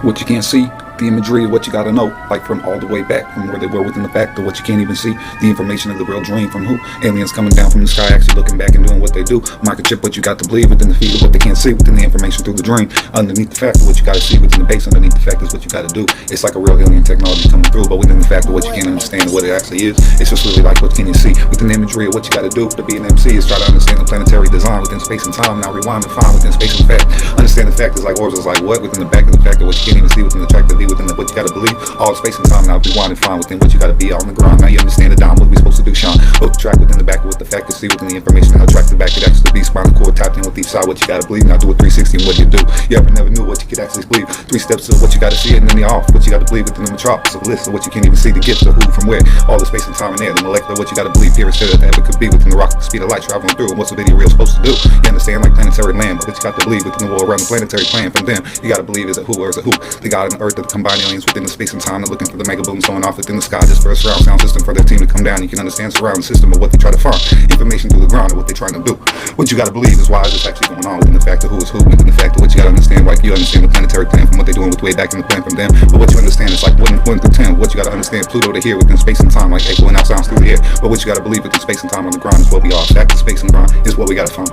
What you can't see, the imagery of what you gotta know, like from all the way back, from where they were within the fact to what you can't even see, the information of the real dream from who, aliens coming down from the sky, actually looking back and doing what they do, microchip what you got to believe within the feed of what they can't see, within the information through the dream, underneath the fact of what you gotta see, within the base underneath the fact is what you gotta do. It's like a real alien technology coming through, but within the fact of what you can't understand what it actually is, it's just really like what can you see, within the imagery of what you gotta do to be an MC is try to understand the planetary design within space and time. Now rewind and find within space and fact, understand the fact is like orbs is like what, within the back of the fact of what you can't even see, within the track to be, within the, what you gotta believe, all space and time. Now rewind and find within what you gotta be on the ground. Now you understand the down, what we supposed to do, Sean. Both the track within the back of what the fact is see, within the information how track the back it actually be, spinal cord tapped in with each side what you gotta believe. Now do a 360 and what you do. You ever never knew what you could actually believe. 3 steps of what you gotta see and then the off, what you gotta believe within the metropolis of list of what you can't even see, the gifts of who from where, all the space and time in there, the molecular what you gotta believe, here instead of that ever could be within the rock, the speed of light traveling through, and what's the video real supposed to do. You understand like planetary land, but what you got to believe within the world around the planetary plan from them. You gotta believe is a who or is a who. The God and the earth that combine aliens within the space and time. They're looking for the mega booms going off within the sky just for a surround sound system for their team to come down. You can understand surround system of what they try to find. Information through the ground of what they're trying to do. What you gotta believe is why is this actually going on within the fact of who is who, within the fact of what you gotta understand. Like you understand the planetary plan from what they're doing with way back in the plan from them. But what you understand is like 1 through 10. What you gotta understand Pluto to here within space and time, like echoing out sounds through the air. But what you gotta believe within space and time on the ground is what we are. Back to space and ground is what we gotta find.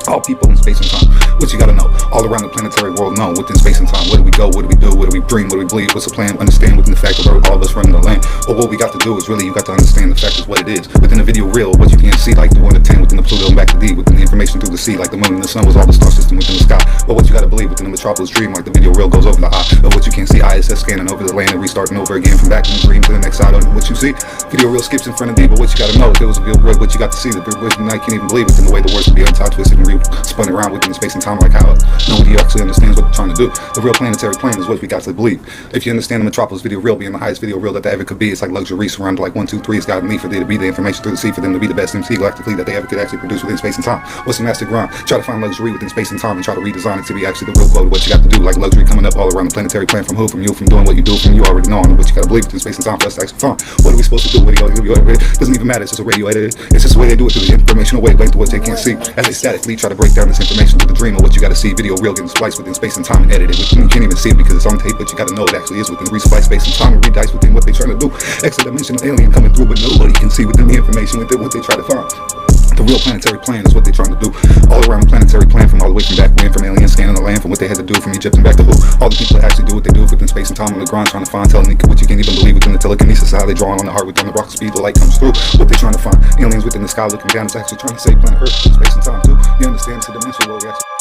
All people in space and time. What you gotta know, all around the planetary world know within space and time. Where do we go? What do we do? What do we dream? What do we believe? What's the plan? Understand within the fact of all of us running the land. But what we got to do is really you got to understand the fact is what it is. Within the video real, what you can't see, like the 1 to 10 within the Pluto and back to D, within the information through the sea, like the moon and the sun was all the star system within the sky. But what you gotta believe within the metropolis dream, like the video real goes over the eye of what you can't see. ISS scanning over the land and restarting over again from back in the dream to the next side of what you see. Video real skips in front of D, but what you gotta know if it was a real word, what you got to see, the bridge I can't even believe within the way the words would be untied, twisted and spun around within space and time, like how nobody actually understands what they're trying to do. The real planetary plan is what we got to believe. If you understand the metropolis video real being the highest video real that they ever could be, it's like luxury surrounded like 1, 2, 3. It's got me for there to be the information through the sea for them to be the best MC galactically that they ever could actually produce within space and time. What's the master grind? Try to find luxury within space and time and try to redesign it to be actually the real quote of what you got to do. Like luxury coming up all around the planetary plan from who, from you, from doing what you do, from you already know, and what you got to believe within space and time for us to actually find. What are we supposed to do? What do you it doesn't even matter. It's just a radio edit. It's just the way they do it through the informational wavelength to what they can't see. As they statically try to break down this information to the dream of what you got to see. Video real getting spliced within space and time and edited. You can't even see it because it's on tape, but you got to know it actually is within re-splice space and time and redice within what they're trying to do. Extra dimensional alien coming through, but nobody can see within the information within what they try to find. The real planetary plan is what they're trying to do. All around the planetary plan from all the way from back when, from aliens scanning the land, from what they had to do from Egypt and back to who. All the people that actually do what they do within space and time on the ground trying to find, telling you what you can't even believe within the telekinesis, how they drawing on the heart within the rock speed, the light comes through. What they're trying to find. Aliens within the sky looking down, it's actually trying to save planet Earth within space and time too. You understand? It's a dimension where we actually